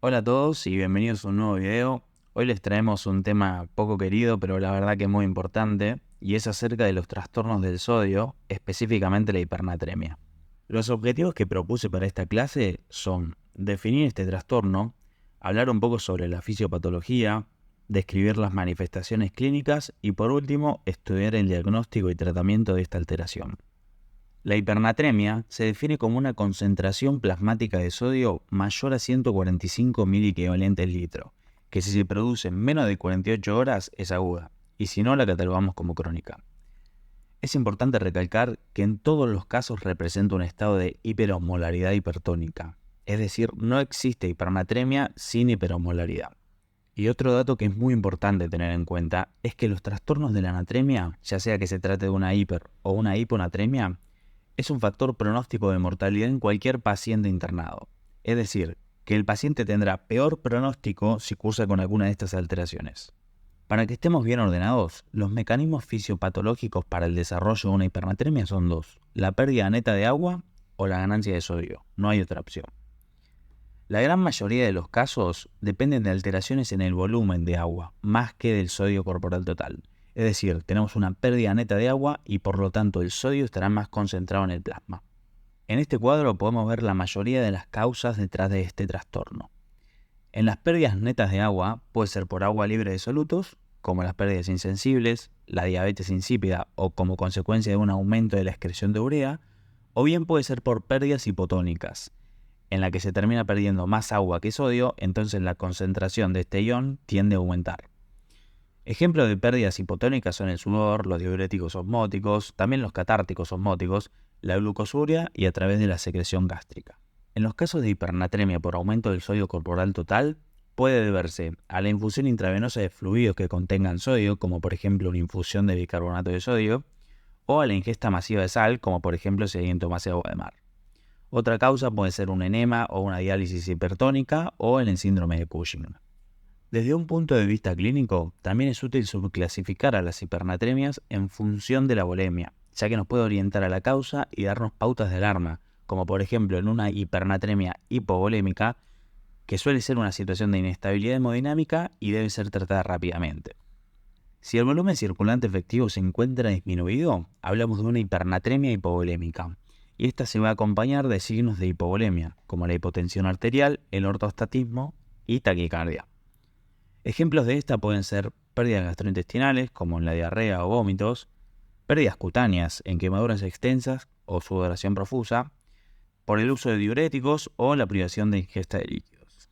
Hola a todos y bienvenidos a un nuevo video. Hoy les traemos un tema poco querido, pero la verdad que muy importante, y es acerca de los trastornos del sodio, específicamente la hipernatremia. Los objetivos que propuse para esta clase son definir este trastorno, hablar un poco sobre la fisiopatología, describir las manifestaciones clínicas y por último, estudiar el diagnóstico y tratamiento de esta alteración. La hipernatremia se define como una concentración plasmática de sodio mayor a 145 miliequivalentes litro, que si se produce en menos de 48 horas es aguda, y si no la catalogamos como crónica. Es importante recalcar que en todos los casos representa un estado de hiperosmolaridad hipertónica, es decir, no existe hipernatremia sin hiperosmolaridad. Y otro dato que es muy importante tener en cuenta es que los trastornos de la anatremia, ya sea que se trate de una hiper o una hiponatremia, es un factor pronóstico de mortalidad en cualquier paciente internado. Es decir, que el paciente tendrá peor pronóstico si cursa con alguna de estas alteraciones. Para que estemos bien ordenados, los mecanismos fisiopatológicos para el desarrollo de una hipernatremia son dos: la pérdida neta de agua o la ganancia de sodio. No hay otra opción. La gran mayoría de los casos dependen de alteraciones en el volumen de agua, más que del sodio corporal total. Es decir, tenemos una pérdida neta de agua y por lo tanto el sodio estará más concentrado en el plasma. En este cuadro podemos ver la mayoría de las causas detrás de este trastorno. En las pérdidas netas de agua puede ser por agua libre de solutos, como las pérdidas insensibles, la diabetes insípida o como consecuencia de un aumento de la excreción de urea, o bien puede ser por pérdidas hipotónicas, en la que se termina perdiendo más agua que sodio, entonces la concentración de este ion tiende a aumentar. Ejemplos de pérdidas hipotónicas son el sudor, los diuréticos osmóticos, también los catárticos osmóticos, la glucosuria y a través de la secreción gástrica. En los casos de hipernatremia por aumento del sodio corporal total, puede deberse a la infusión intravenosa de fluidos que contengan sodio, como por ejemplo una infusión de bicarbonato de sodio, o a la ingesta masiva de sal, como por ejemplo si alguien tomase agua de mar. Otra causa puede ser un enema o una diálisis hipertónica o el síndrome de Cushing. Desde un punto de vista clínico, también es útil subclasificar a las hipernatremias en función de la volemia, ya que nos puede orientar a la causa y darnos pautas de alarma, como por ejemplo en una hipernatremia hipovolémica, que suele ser una situación de inestabilidad hemodinámica y debe ser tratada rápidamente. Si el volumen circulante efectivo se encuentra disminuido, hablamos de una hipernatremia hipovolémica, y esta se va a acompañar de signos de hipovolemia, como la hipotensión arterial, el ortostatismo y taquicardia. Ejemplos de esta pueden ser pérdidas gastrointestinales, como en la diarrea o vómitos, pérdidas cutáneas en quemaduras extensas o sudoración profusa, por el uso de diuréticos o la privación de ingesta de líquidos.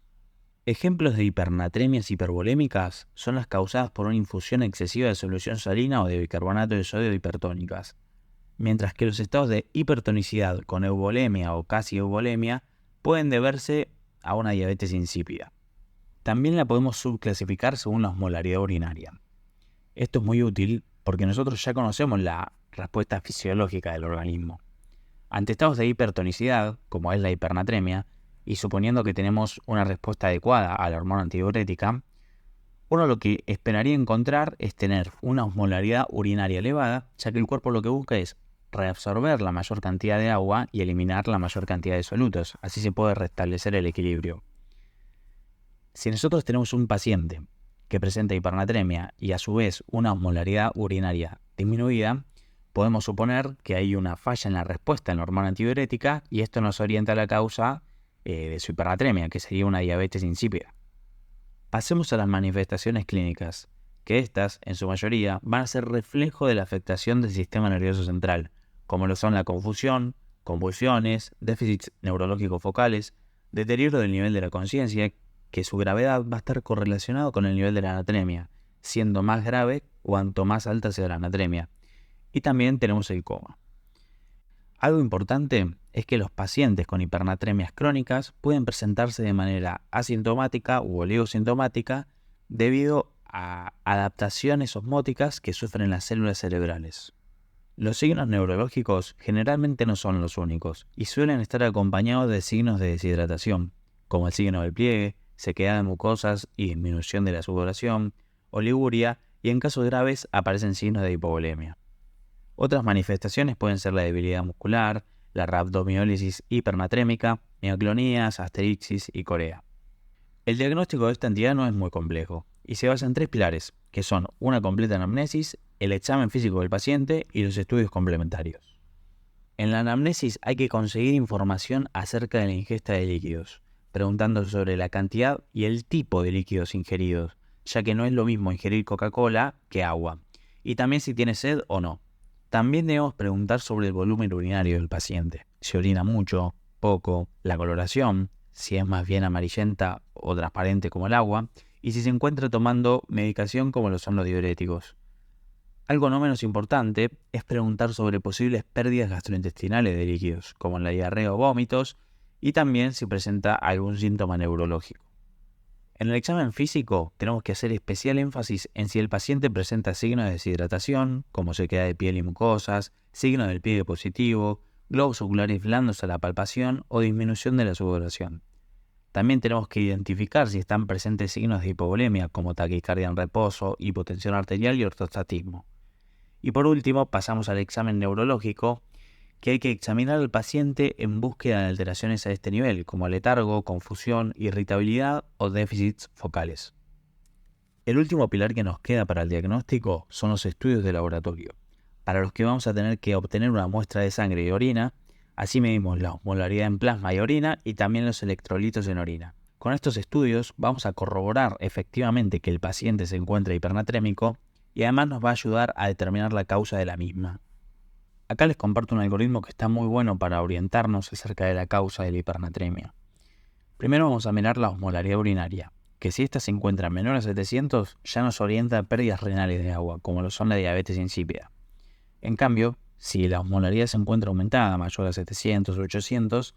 Ejemplos de hipernatremias hipervolémicas son las causadas por una infusión excesiva de solución salina o de bicarbonato de sodio hipertónicas, mientras que los estados de hipertonicidad con euvolemia o casi euvolemia pueden deberse a una diabetes insípida. También la podemos subclasificar según la osmolaridad urinaria. Esto es muy útil porque nosotros ya conocemos la respuesta fisiológica del organismo. Ante estados de hipertonicidad, como es la hipernatremia, y suponiendo que tenemos una respuesta adecuada a la hormona antidiurética, uno lo que esperaría encontrar es tener una osmolaridad urinaria elevada, ya que el cuerpo lo que busca es reabsorber la mayor cantidad de agua y eliminar la mayor cantidad de solutos. Así se puede restablecer el equilibrio. Si nosotros tenemos un paciente que presenta hipernatremia y a su vez una osmolaridad urinaria disminuida, podemos suponer que hay una falla en la respuesta en la hormona antidiurética y esto nos orienta a la causa de su hipernatremia, que sería una diabetes insípida. Pasemos a las manifestaciones clínicas, que estas, en su mayoría, van a ser reflejo de la afectación del sistema nervioso central, como lo son la confusión, convulsiones, déficits neurológicos focales, deterioro del nivel de la conciencia, que su gravedad va a estar correlacionado con el nivel de la anatremia, siendo más grave cuanto más alta sea la anatremia. Y también tenemos el coma. Algo importante es que los pacientes con hipernatremias crónicas pueden presentarse de manera asintomática u oligosintomática debido a adaptaciones osmóticas que sufren las células cerebrales. Los signos neurológicos generalmente no son los únicos y suelen estar acompañados de signos de deshidratación, como el signo del pliegue, sequedad de mucosas y disminución de la sudoración, oliguria, y en casos graves aparecen signos de hipovolemia. Otras manifestaciones pueden ser la debilidad muscular, la rhabdomiólisis hipernatrémica, mioclonías, asterixis y corea. El diagnóstico de esta entidad no es muy complejo y se basa en tres pilares, que son una completa anamnesis, el examen físico del paciente y los estudios complementarios. En la anamnesis hay que conseguir información acerca de la ingesta de líquidos, preguntando sobre la cantidad y el tipo de líquidos ingeridos, ya que no es lo mismo ingerir Coca-Cola que agua, y también si tiene sed o no. También debemos preguntar sobre el volumen urinario del paciente, si orina mucho, poco, la coloración, si es más bien amarillenta o transparente como el agua, y si se encuentra tomando medicación como lo son los diuréticos. Algo no menos importante es preguntar sobre posibles pérdidas gastrointestinales de líquidos, como la diarrea o vómitos, y también si presenta algún síntoma neurológico. En el examen físico tenemos que hacer especial énfasis en si el paciente presenta signos de deshidratación, como sequedad de piel y mucosas, signos del pie positivo, globos oculares blandos a la palpación o disminución de la sudoración. También tenemos que identificar si están presentes signos de hipovolemia, como taquicardia en reposo, hipotensión arterial y ortostatismo. Y por último, pasamos al examen neurológico, que hay que examinar al paciente en búsqueda de alteraciones a este nivel, como letargo, confusión, irritabilidad o déficits focales. El último pilar que nos queda para el diagnóstico son los estudios de laboratorio, para los que vamos a tener que obtener una muestra de sangre y orina. Así medimos la osmolaridad en plasma y orina y también los electrolitos en orina. Con estos estudios vamos a corroborar efectivamente que el paciente se encuentra hipernatrémico y además nos va a ayudar a determinar la causa de la misma. Acá les comparto un algoritmo que está muy bueno para orientarnos acerca de la causa de la hipernatremia. Primero vamos a mirar la osmolaridad urinaria, que si ésta se encuentra menor a 700 ya nos orienta a pérdidas renales de agua, como lo son la diabetes insípida. En cambio, si la osmolaridad se encuentra aumentada, mayor a 700 o 800,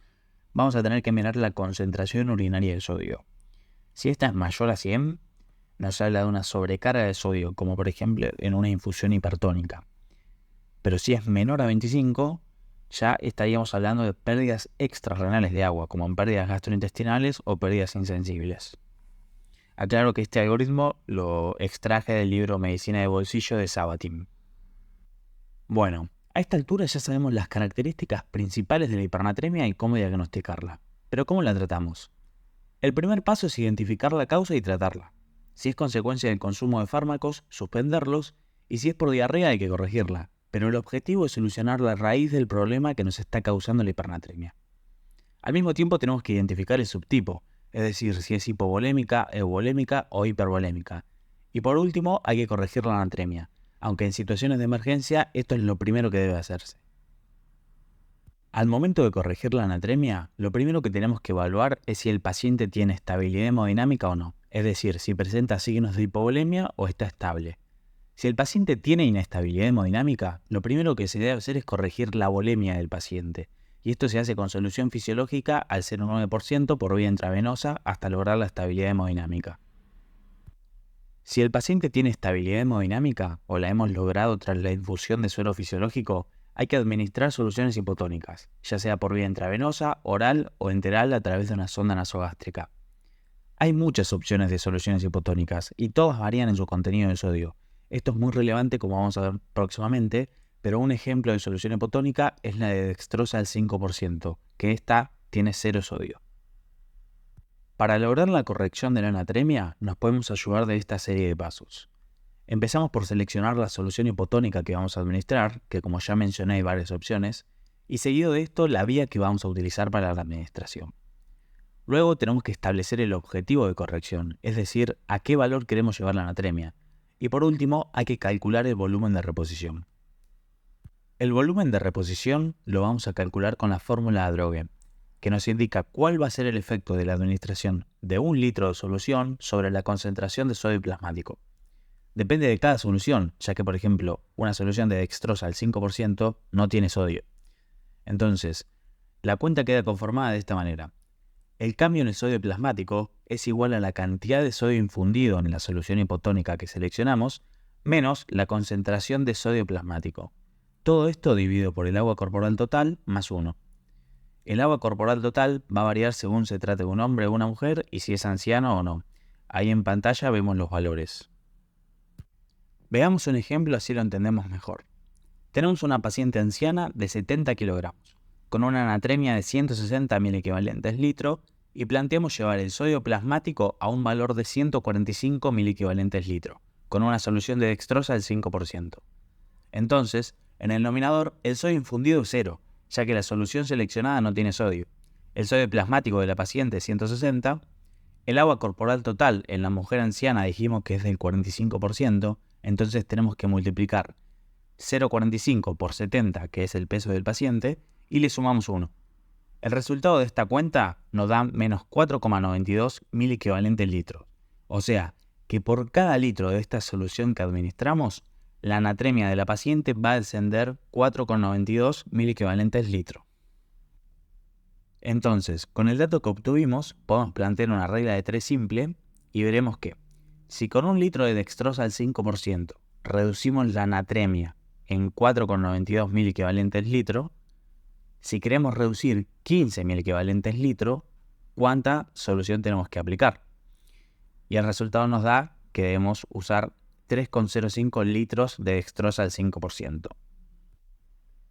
vamos a tener que mirar la concentración urinaria de sodio. Si esta es mayor a 100, nos habla de una sobrecarga de sodio, como por ejemplo en una infusión hipertónica. Pero si es menor a 25, ya estaríamos hablando de pérdidas extrarrenales de agua, como en pérdidas gastrointestinales o pérdidas insensibles. Aclaro que este algoritmo lo extraje del libro Medicina de Bolsillo de Sabatin. Bueno, a esta altura ya sabemos las características principales de la hipernatremia y cómo diagnosticarla. Pero ¿cómo la tratamos? El primer paso es identificar la causa y tratarla. Si es consecuencia del consumo de fármacos, suspenderlos, y si es por diarrea hay que corregirla. Pero el objetivo es solucionar la raíz del problema que nos está causando la hipernatremia. Al mismo tiempo tenemos que identificar el subtipo, es decir, si es hipovolémica, euvolémica o hipervolémica. Y por último, hay que corregir la anatremia, aunque en situaciones de emergencia esto es lo primero que debe hacerse. Al momento de corregir la anatremia, lo primero que tenemos que evaluar es si el paciente tiene estabilidad hemodinámica o no, es decir, si presenta signos de hipovolemia o está estable. Si el paciente tiene inestabilidad hemodinámica, lo primero que se debe hacer es corregir la volemia del paciente, y esto se hace con solución fisiológica al 0,9% por vía intravenosa hasta lograr la estabilidad hemodinámica. Si el paciente tiene estabilidad hemodinámica o la hemos logrado tras la infusión de suero fisiológico, hay que administrar soluciones hipotónicas, ya sea por vía intravenosa, oral o enteral a través de una sonda nasogástrica. Hay muchas opciones de soluciones hipotónicas y todas varían en su contenido de sodio. Esto es muy relevante, como vamos a ver próximamente, pero un ejemplo de solución hipotónica es la de dextrosa al 5%, que esta tiene 0 sodio. Para lograr la corrección de la anatremia, nos podemos ayudar de esta serie de pasos. Empezamos por seleccionar la solución hipotónica que vamos a administrar, que como ya mencioné hay varias opciones, y seguido de esto la vía que vamos a utilizar para la administración. Luego tenemos que establecer el objetivo de corrección, es decir, a qué valor queremos llevar la anatremia. Y por último, hay que calcular el volumen de reposición. El volumen de reposición lo vamos a calcular con la fórmula de Droge, que nos indica cuál va a ser el efecto de la administración de 1 litro de solución sobre la concentración de sodio plasmático. Depende de cada solución, ya que por ejemplo, una solución de dextrosa al 5% no tiene sodio. Entonces, la cuenta queda conformada de esta manera. El cambio en el sodio plasmático es igual a la cantidad de sodio infundido en la solución hipotónica que seleccionamos, menos la concentración de sodio plasmático. Todo esto dividido por el agua corporal total más 1. El agua corporal total va a variar según se trate de un hombre o una mujer y si es anciano o no. Ahí en pantalla vemos los valores. Veamos un ejemplo así lo entendemos mejor. Tenemos una paciente anciana de 70 kilogramos, con una anatremia de 160 mil equivalentes litro y planteamos llevar el sodio plasmático a un valor de 145 miliequivalentes litro, con una solución de dextrosa del 5%. Entonces, en el nominador, el sodio infundido es 0, ya que la solución seleccionada no tiene sodio. El sodio plasmático de la paciente es 160. El agua corporal total en la mujer anciana dijimos que es del 45%, entonces tenemos que multiplicar 0,45 por 70, que es el peso del paciente, y le sumamos 1. El resultado de esta cuenta nos da menos 4,92 miliequivalentes litros. O sea, que por cada litro de esta solución que administramos, la anatremia de la paciente va a descender 4,92 miliequivalentes litro. Entonces, con el dato que obtuvimos, podemos plantear una regla de 3 simple y veremos que, si con un litro de dextrosa al 5% reducimos la anatremia en 4,92 miliequivalentes litro, si queremos reducir 15 miliequivalentes litro, ¿cuánta solución tenemos que aplicar? Y el resultado nos da que debemos usar 3,05 litros de dextrosa al 5%.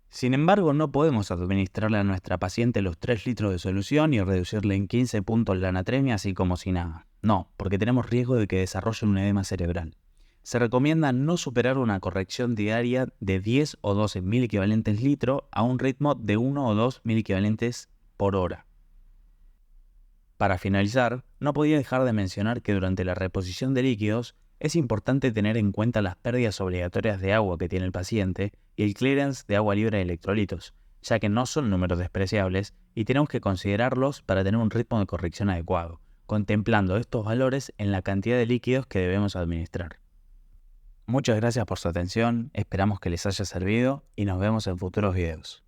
Sin embargo, no podemos administrarle a nuestra paciente los 3 litros de solución y reducirle en 15 puntos la anatremia así como si nada. No, porque tenemos riesgo de que desarrolle un edema cerebral. Se recomienda no superar una corrección diaria de 10 o 12 miliequivalentes litro a un ritmo de 1 o 2 miliequivalentes por hora. Para finalizar, no podía dejar de mencionar que durante la reposición de líquidos es importante tener en cuenta las pérdidas obligatorias de agua que tiene el paciente y el clearance de agua libre de electrolitos, ya que no son números despreciables y tenemos que considerarlos para tener un ritmo de corrección adecuado, contemplando estos valores en la cantidad de líquidos que debemos administrar. Muchas gracias por su atención, esperamos que les haya servido y nos vemos en futuros videos.